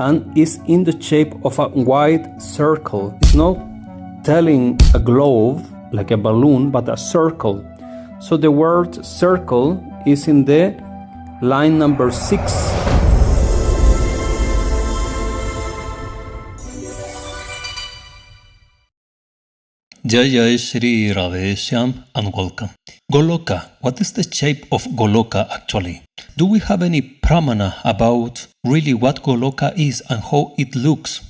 and is in the shape of a wide circle. It's not telling a globe like a balloon, but a circle. So the word circle is in the line number 6. Jai Sri Radheshyam and welcome. Goloka. What is the shape of Goloka actually? Do we have any pramana about really what Goloka is and how it looks?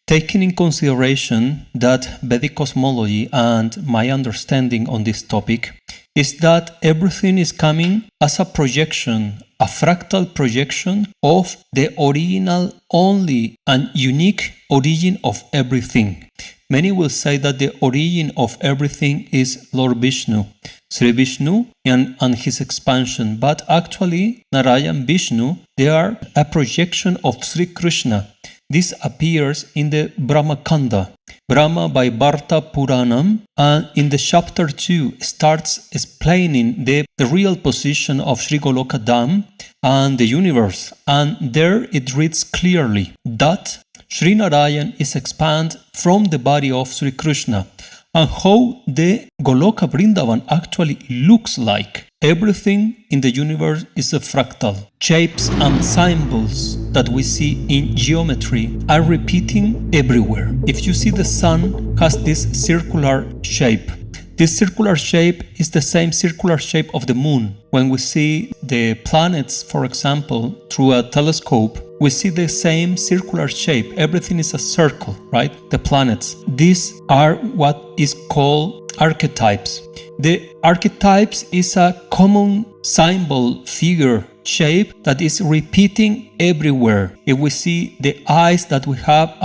Taking in consideration that Vedic cosmology and my understanding on this topic is that everything is coming as a projection, a fractal projection of the original, only and unique origin of everything. Many will say that the origin of everything is Lord Vishnu, Sri Vishnu and his expansion, but actually Narayan Vishnu, they are a projection of Sri Krishna. This appears in the Brahma Kanda, Brahma Vaivarta Puranam, and in the chapter 2 starts explaining the real position of Sri Goloka Dham and the universe, and there it reads clearly that Sri Narayan is expanded from the body of Sri Krishna, and how the Goloka Vrindavan actually looks like. Everything in the universe is a fractal. Shapes and symbols that we see in geometry are repeating everywhere. If you see the sun has this circular shape. This circular shape is the same circular shape of the moon. When we see the planets, for example, through a telescope, we see the same circular shape. Everything is a circle, right? The planets. These are what is called archetypes. The archetypes is a common symbol, figure, shape that is repeating everywhere. If we see the eyes that we have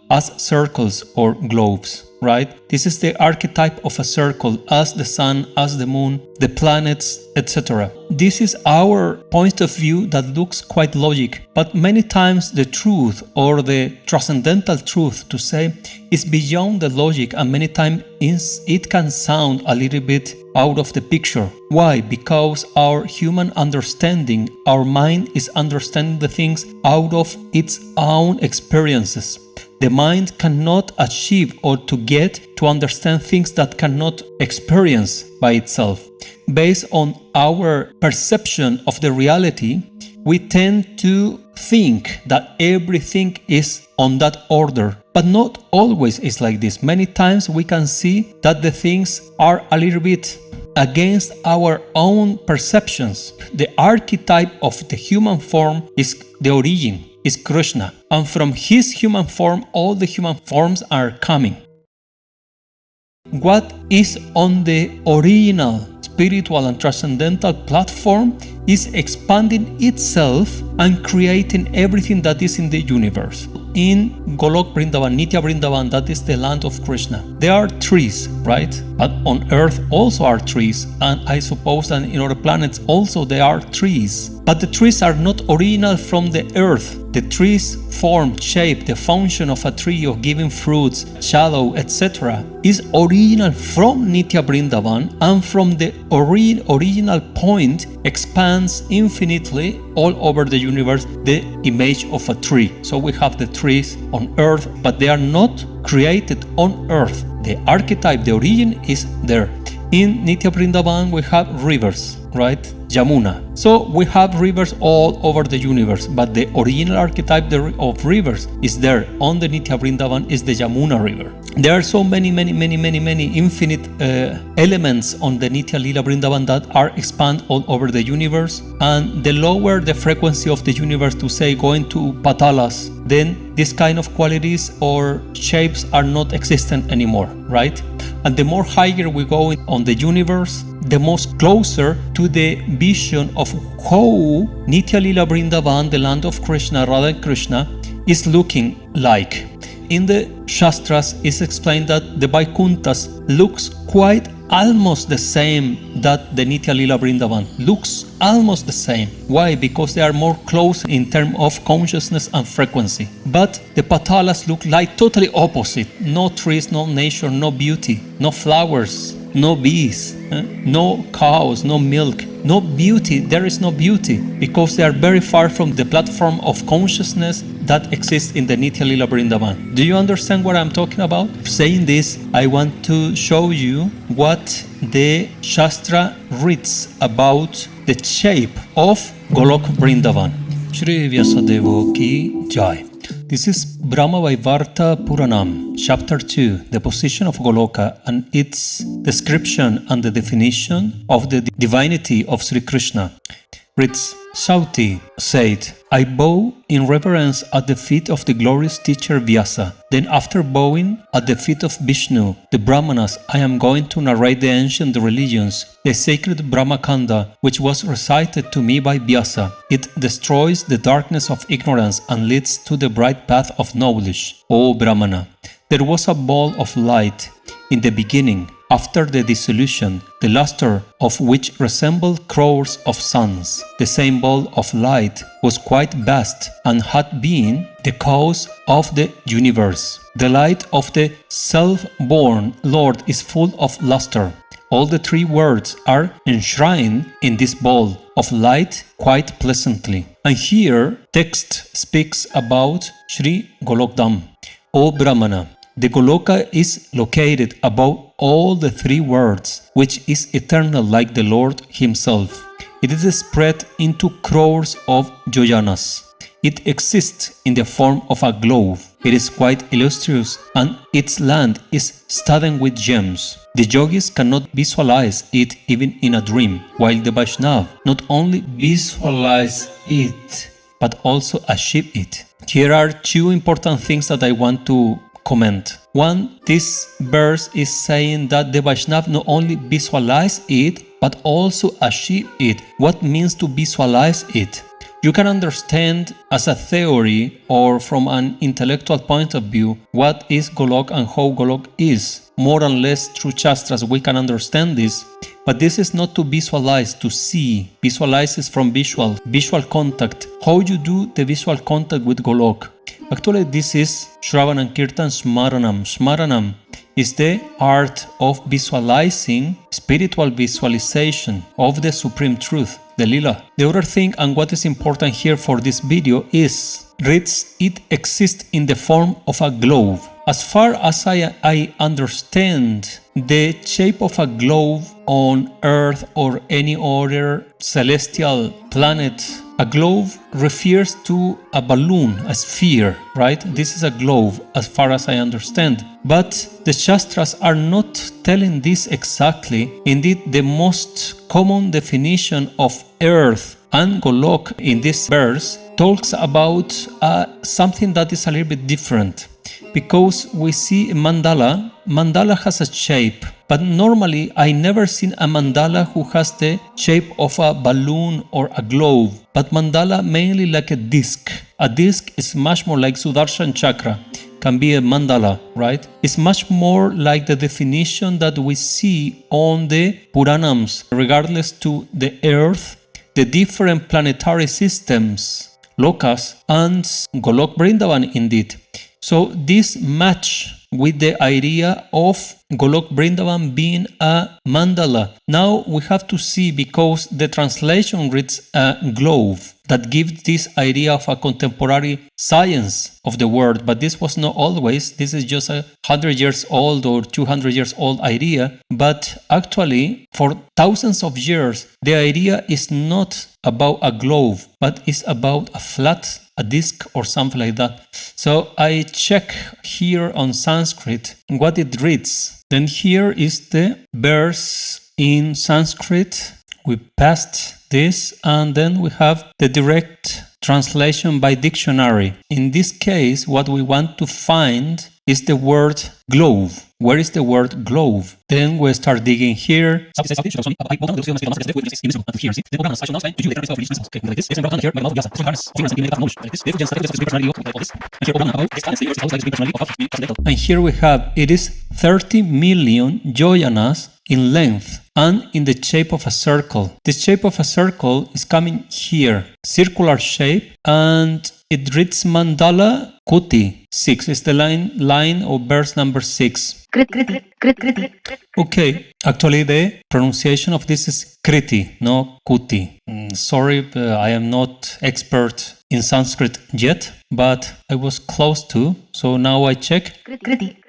as circles or globes, right? This is the archetype of a circle, as the sun, as the moon, the planets, etc. This is our point of view that looks quite logic, but many times the truth or the transcendental truth to say is beyond the logic, and many times it can sound a little bit out of the picture. Why? Because our human understanding, our mind is understanding the things out of its own experiences. The mind cannot achieve or to get to understand things that cannot experience by itself. Based on our perception of the reality, we tend to think that everything is on that order, but not always is like this. Many times we can see that the things are a little bit against our own perceptions. The archetype of the human form is the origin, is Krishna, and from his human form all the human forms are coming. What is on the original spiritual and transcendental platform is expanding itself and creating everything that is in the universe. In Goloka Vrindavan, Nitya Vrindavan, that is the land of Krishna, there are trees, right? But on earth also are trees, and I suppose that in other planets also there are trees. But the trees are not original from the earth. The trees form, shape, the function of a tree of giving fruits, shadow, etc. is original from Nitya Vrindavan, and from the original point expands infinitely all over the universe the image of a tree. So we have the trees on earth, but they are not created on earth. The archetype, the origin is there. In Nitya Vrindavan we have rivers, right? Yamuna. So we have rivers all over the universe, but the original archetype of rivers is there. On the Nitya Vrindavan is the Yamuna river. There are so many infinite elements on the Nitya Lila Vrindavan that are expand all over the universe, and the lower the frequency of the universe, to say going to Patalas, then this kind of qualities or shapes are not existent anymore, right? And the more higher we go on the universe, the most closer to the vision of how Nitya Lila Vrindavan, the land of Krishna, Radha Krishna, is looking like. In the Shastras is explained that the Vaikunthas looks quite almost the same that the Nitya Lila Vrindavan looks almost the same. Why? Because they are more close in terms of consciousness and frequency. But the Patalas look like totally opposite. No trees, no nature, no beauty, no flowers, no bees, no cows, no milk, no beauty. There is no beauty because they are very far from the platform of consciousness that exists in the Nitya Lila Vrindavan. Do you understand what I'm talking about? Saying this, I want to show you what the Shastra reads about the shape of Goloka Vrindavan. Shri Vyasadeva ki Jai. This is Brahma Vaivarta Puranam, Chapter 2, the position of Goloka and its description and the definition of the divinity of Sri Krishna. Reads, Sauti said, I bow in reverence at the feet of the glorious teacher Vyasa. Then after bowing at the feet of Vishnu, the Brahmanas, I am going to narrate the ancient religions, the sacred Brahma Kanda, which was recited to me by Vyasa. It destroys the darkness of ignorance and leads to the bright path of knowledge. O Brahmana, there was a ball of light in the beginning, after the dissolution, the luster of which resembled crores of suns. The same ball of light was quite vast and had been the cause of the universe. The light of the self-born Lord is full of luster. All the three words are enshrined in this ball of light quite pleasantly. And here text speaks about Sri Golokdam. O Brahmana, the Goloka is located above all the three words, which is eternal like the Lord Himself. It is spread into crores of yojanas. It exists in the form of a globe. It is quite illustrious and its land is studded with gems. The yogis cannot visualize it even in a dream, while the Vaishnava not only visualize it, but also achieve it. Here are two important things that I want to comment. One, this verse is saying that the Vaishnava not only visualize it, but also achieve it. What means to visualize it? You can understand as a theory or from an intellectual point of view what is Golok and how Golok is. More or less through Shastras we can understand this, but this is not to visualize, to see. Visualize is from visual contact. How you do the visual contact with Golok? Actually, this is Shravan and Kirtan Smaranam. Smaranam is the art of visualizing, spiritual visualization of the Supreme Truth, the Lila. The other thing, and what is important here for this video, is it exists in the form of a globe. As far as I understand the shape of a globe on Earth or any other celestial planet, a globe refers to a balloon, a sphere, right? This is a globe as far as I understand. But the Shastras are not telling this exactly. Indeed, the most common definition of Earth and Golok in this verse talks about something that is a little bit different. Because we see a mandala has a shape, but normally I never seen a mandala who has the shape of a balloon or a globe, but mandala mainly like a disc. A disc is much more like Sudarshan chakra, can be a mandala, right? It's much more like the definition that we see on the Puranams, regardless to the earth, the different planetary systems, lokas, and Goloka Vrindavan indeed. So this match with the idea of Goloka Vrindavan being a mandala. Now we have to see, because the translation reads a globe, that gives this idea of a contemporary science of the word, but this was not always. This is just 100 years old or 200 years old idea, but actually for thousands of years the idea is not about a globe, but is about a disc or something like that. So I check here on Sanskrit what it reads. Then here is the verse in Sanskrit. We passed this, and then we have the direct translation by dictionary. In this case, what we want to find is the word globe. Where is the word globe? Then we start digging here. And here we have, it is 30 million yojanas in length and in the shape of a circle. The shape of a circle is coming here, circular shape, and it reads mandala kuti. 6 is the line or verse number 6. Okay, actually the pronunciation of this is kriti, no kuti. Sorry, I am not expert in Sanskrit yet, but I was close to, so now I check.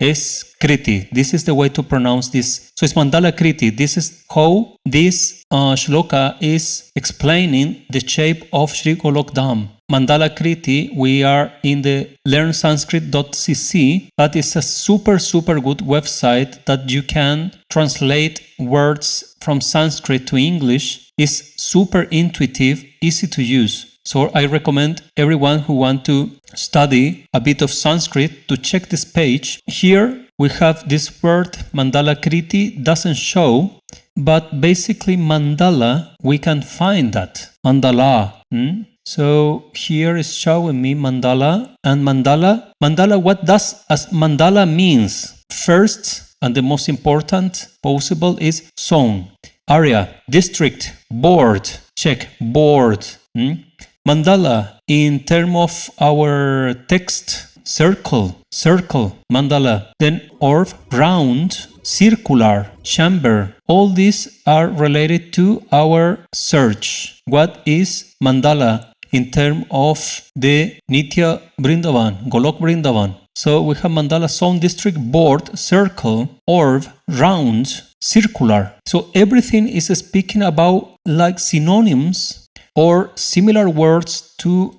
Is kriti. This is the way to pronounce this. So it's mandala kriti. This is how this shloka is explaining the shape of Sri Golok Dham. Mandala Kriti, we are in the learnsanskrit.cc. That is a super good website that you can translate words from Sanskrit to English. It's super intuitive, easy to use. So I recommend everyone who want to study a bit of Sanskrit to check this page. Here we have this word mandala kriti, doesn't show, but basically mandala, we can find that. Mandala. So here is showing me mandala, and mandala, what does as mandala means? First, and the most important possible is zone, area, district, board, check, board. Mandala, in terms of our text, circle, mandala, then orb, round, circular, chamber. All these are related to our search. What is mandala in terms of the Nitya Vrindavan, Goloka Vrindavan? So we have mandala, zone, district, board, circle, orb, round, circular. So everything is speaking about like synonyms or similar words to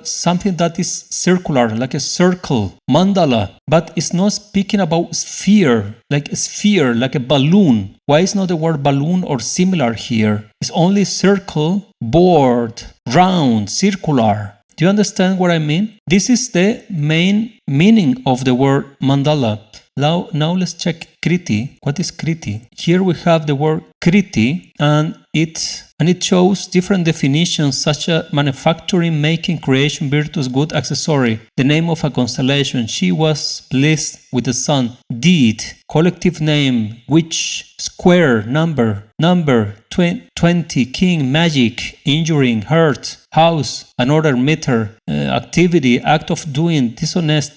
something that is circular, like a circle, mandala, but it's not speaking about sphere, like a balloon. Why is not the word balloon or similar here? It's only circle, board, round, circular. Do you understand what I mean? This is the main meaning of the word mandala. Now let's check kriti. What is kriti? Here we have the word kriti, and it shows different definitions such as manufacturing, making, creation, virtuous, good, accessory. The name of a constellation. She was pleased with the sun. Deed, collective name, witch, square, number, 20, king, magic, injuring, hurt, house, another meter, activity, act of doing, dishonest.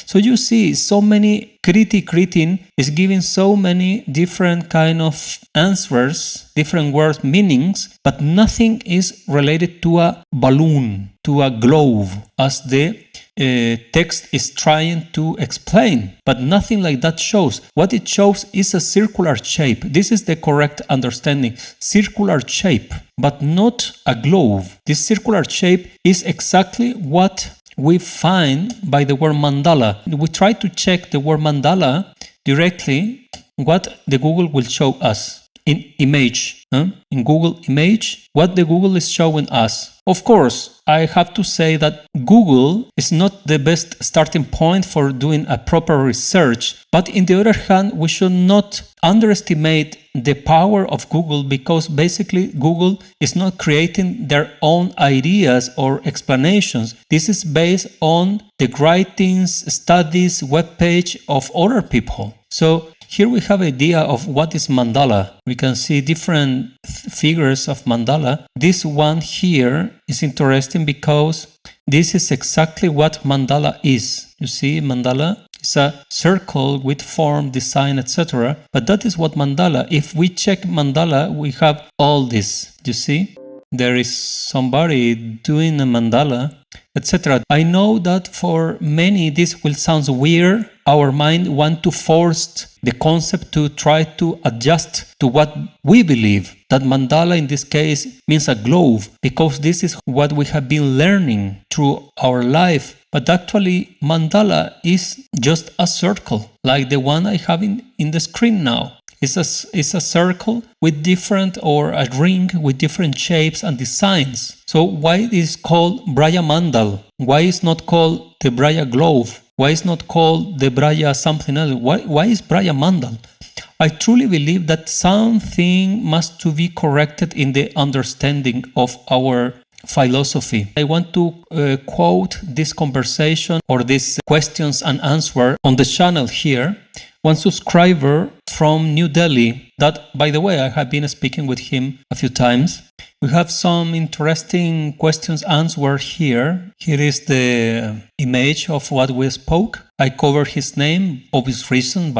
So you see, so many kritin is giving so many different kind of answers, different word meanings, but nothing is related to a balloon, to a globe, as the text is trying to explain, but nothing like that shows. What it shows is a circular shape. This is the correct understanding. Circular shape, but not a globe. This circular shape is exactly what we find by the word mandala. We try to check the word mandala directly, what the Google will show us. In image, in Google image, what the Google is showing us. Of course, I have to say that Google is not the best starting point for doing a proper research, but in the other hand, we should not underestimate the power of Google, because basically Google is not creating their own ideas or explanations. This is based on the writings, studies, webpage of other people. So here we have an idea of what is mandala. We can see different figures of mandala. This one here is interesting because this is exactly what mandala is. You see, mandala is a circle with form, design, etc. But that is what mandala. If we check mandala, we have all this. You see, there is somebody doing a mandala, etc. I know that for many this will sound weird. Our mind wants to force the concept to try to adjust to what we believe. That mandala in this case means a globe, because this is what we have been learning through our life. But actually mandala is just a circle, like the one I have in the screen now. It's a circle with different, or a ring with different shapes and designs. So why is it called Vraj Mandal? Why is not called the Vraj globe? Why is not called the Vraj something else? Why is Vraj Mandal? I truly believe that something must to be corrected in the understanding of our philosophy. I want to quote this conversation or these questions and answer on the channel here. One subscriber from New Delhi, that, by the way, I have been speaking with him a few times. We have some interesting questions answered here. Here is the image of what we spoke. I covered his name, obvious reason,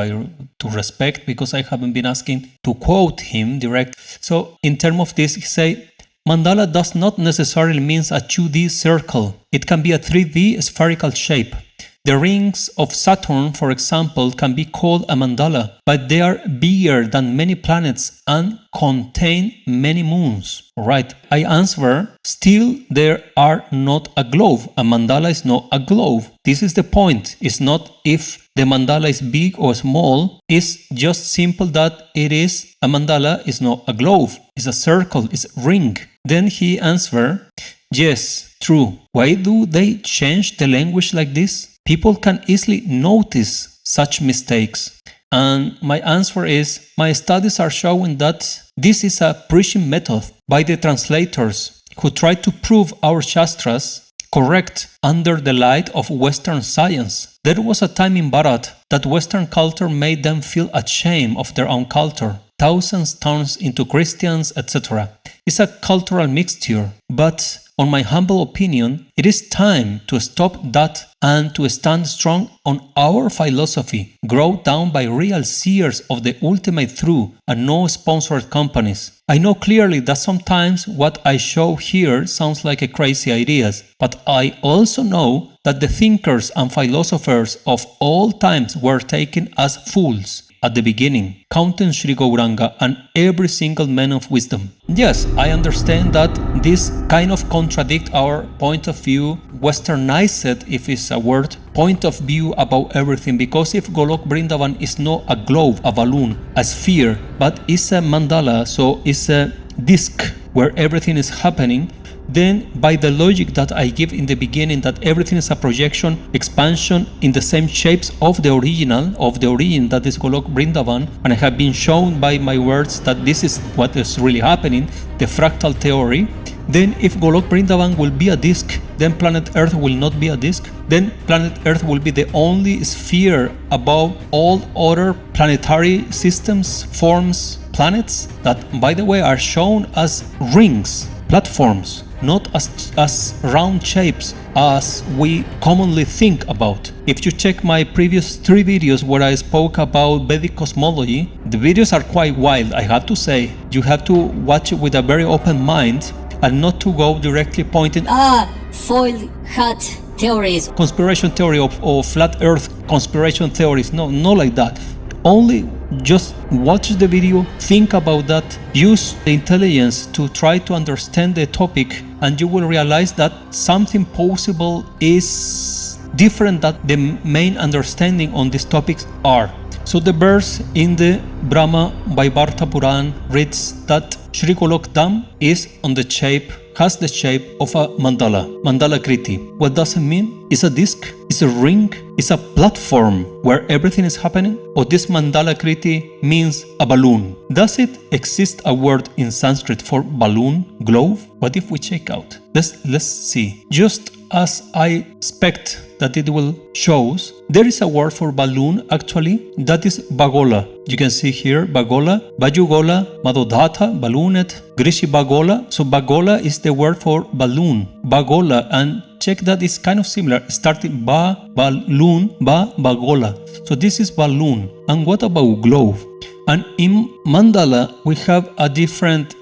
to respect, because I haven't been asking to quote him direct. So in terms of this, he say, mandala does not necessarily mean a 2D circle. It can be a 3D spherical shape. The rings of Saturn, for example, can be called a mandala, but they are bigger than many planets and contain many moons. Right, I answer, still there are not a globe. A mandala is not a globe. This is the point. It's not if the mandala is big or small. It's just simple that it is a mandala, is not a globe. It's a circle, it's a ring. Then he answered, yes, true. Why do they change the language like this? People can easily notice such mistakes. And my answer is, my studies are showing that this is a preaching method by the translators who try to prove our Shastras correct under the light of Western science. There was a time in Bharat that Western culture made them feel ashamed of their own culture. Thousands turned into Christians, etc. It's a cultural mixture, but on my humble opinion, it is time to stop that and to stand strong on our philosophy, grow down by real seers of the ultimate truth and no sponsored companies. I know clearly that sometimes what I show here sounds like a crazy ideas, but I also know that the thinkers and philosophers of all times were taken as fools at the beginning, counting Sri Gauranga and every single man of wisdom. Yes, I understand that this kind of contradict our point of view, westernized, if it's a word, point of view about everything, because if Goloka Vrindavan is not a globe, a balloon, a sphere, but it's a mandala, so it's a disc where everything is happening, then by the logic that I give in the beginning, that everything is a projection, expansion in the same shapes of the original, of the origin that is Goloka Vrindavan, and I have been shown by my words that this is what is really happening, the fractal theory, then if Goloka Vrindavan will be a disk, then planet Earth will not be a disk, then planet Earth will be the only sphere above all other planetary systems, forms, planets, that by the way are shown as rings, platforms, not as round shapes as we commonly think about. If you check my previous 3 videos where I spoke about Vedic cosmology, the videos are quite wild, I have to say. You have to watch it with a very open mind and not to go directly pointing foil hat theories, conspiration theory of flat earth conspiration theories. No, not like that. Only just watch the video, think about that, use the intelligence to try to understand the topic, and you will realize that something possible is different than the main understanding on these topics are. So the verse in the Brahma Vaivarta Puran reads that Sri Goloka Dham has the shape of a mandala, mandala kriti. What does it mean? It's a disc, it's a ring, it's a platform where everything is happening? Or this mandala kriti means a balloon? Does it exist a word in Sanskrit for balloon, globe? What if we check out? Let's see. Just as I expect that it will shows, there is a word for balloon actually, that is bagola. You can see here bagola, bajugola, madodhata, balloonet, grishi bagola. So bagola is the word for balloon, bagola, and check that it's kind of similar, starting ba, balloon, ba, bagola. So this is balloon. And what about globe? And in mandala we have a different,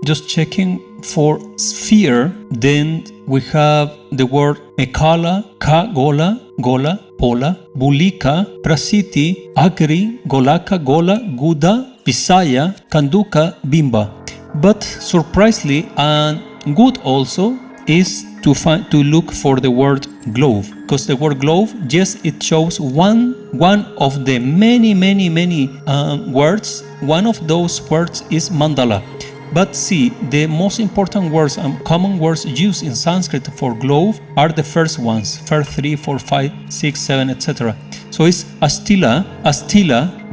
just checking for sphere, then we have the word ekala, ka gola, gola, pola, bulika, prasiti, agri, golaka, gola, guda, visaya, kanduka, bimba. But surprisingly and good also is to look for the word globe, because the word globe, yes, it shows one of the many words. One of those words is mandala. But see, the most important words and common words used in Sanskrit for globe are the first ones, first 3, 4, 5, 6, 7, etc. So it's astila,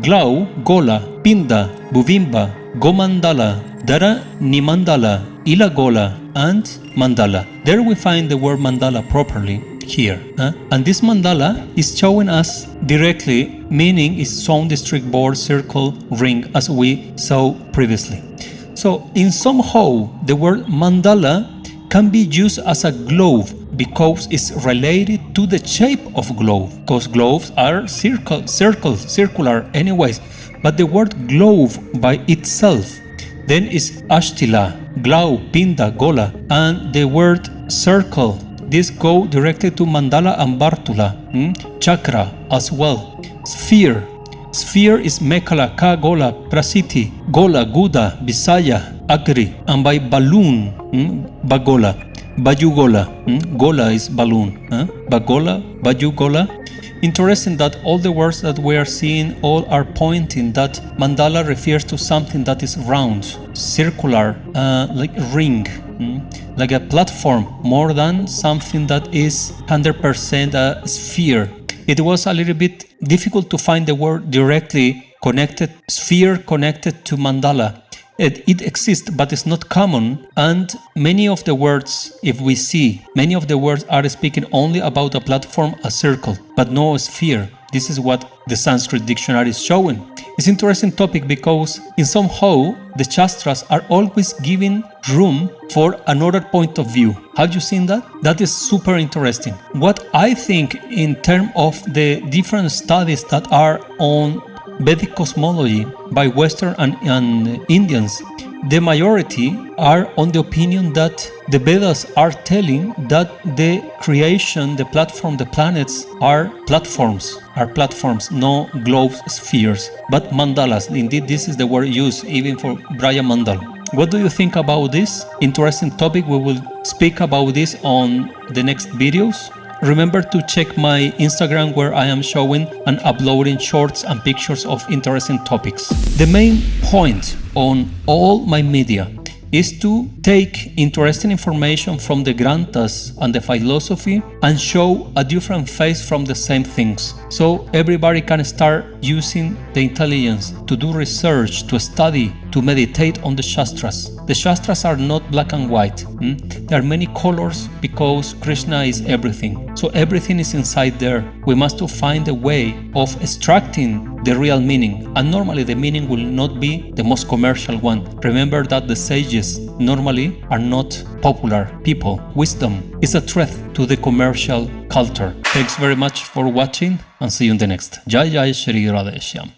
glau, gola, pinda, buvimba, gomandala, dara nimandala, ilagola, and mandala. There we find the word mandala properly here. And this mandala is showing us directly, meaning is sound district board, circle, ring, as we saw previously. So in somehow the word mandala can be used as a globe because it's related to the shape of globe, because globes are circular anyways, but the word globe by itself then is ashtila, glau, pinda, gola, and the word circle, this go directly to mandala and bartula, chakra as well, sphere. Sphere is Mekhala, Ka, Gola, Prasiti, Gola, Guda, Visaya, Agri, and by balloon, Bagola, Bayugola, Gola is balloon, Bagola, Bayugola. Interesting that all the words that we are seeing all are pointing that mandala refers to something that is round, circular, like a ring, like a platform, more than something that is 100% a sphere. It was a little bit difficult to find the word directly connected, sphere connected to mandala. It exists, but it's not common, and many of the words, if we see, many of the words are speaking only about a platform, a circle, but no sphere. This is what the Sanskrit dictionary is showing. It's an interesting topic because in somehow the Shastras are always giving room for another point of view. Have you seen that? That is super interesting. What I think in terms of the different studies that are on Vedic cosmology by Western and Indians, the majority are on the opinion that the Vedas are telling that the creation, the platform, the planets are platforms, no globes, spheres, but mandalas. Indeed, this is the word used even for Vraj Mandal. What do you think about this? Interesting topic. We will speak about this on the next videos. Remember to check my Instagram where I am showing and uploading shorts and pictures of interesting topics. The main point on all my media is to take interesting information from the Granthas and the philosophy and show a different face from the same things. So everybody can start using the intelligence to do research, to study, to meditate on the Shastras. The Shastras are not black and white. There are many colors because Krishna is everything. So everything is inside there. We must find a way of extracting the real meaning. And normally the meaning will not be the most commercial one. Remember that the sages normally are not popular people. Wisdom is a threat to the commercial culture. Thanks very much for watching and see you in the next. Jai Jai Sri Radheshyam.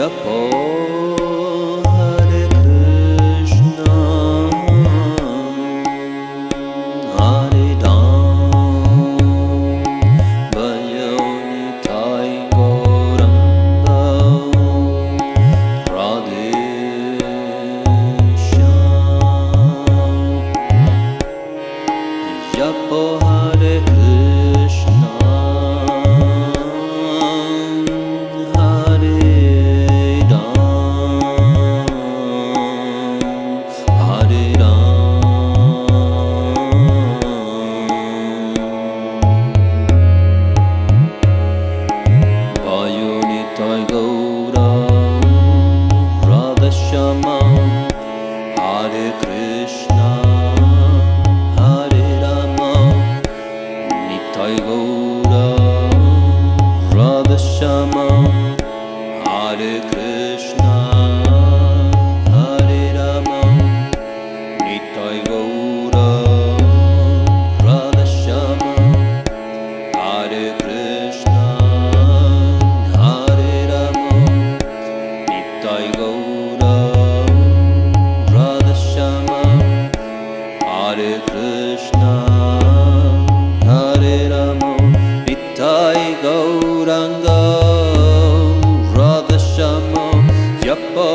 Japo Hare Krishna Hare Ram Bhajo Nitai Gauranga Radheshyam Japo Hare Krishna Hare Vayunitai Gaura Radheshyama Hare Krishna Hare Rama Nitai Gaura Radheshyama Hare Krishna Hare Rama Nitai Gaura Radheshyama Hare Krishna Hare Rama Nitai Gaura Radheshyama Hare Krishna Hare Rama Nitai Gauranga Radheshyama Japa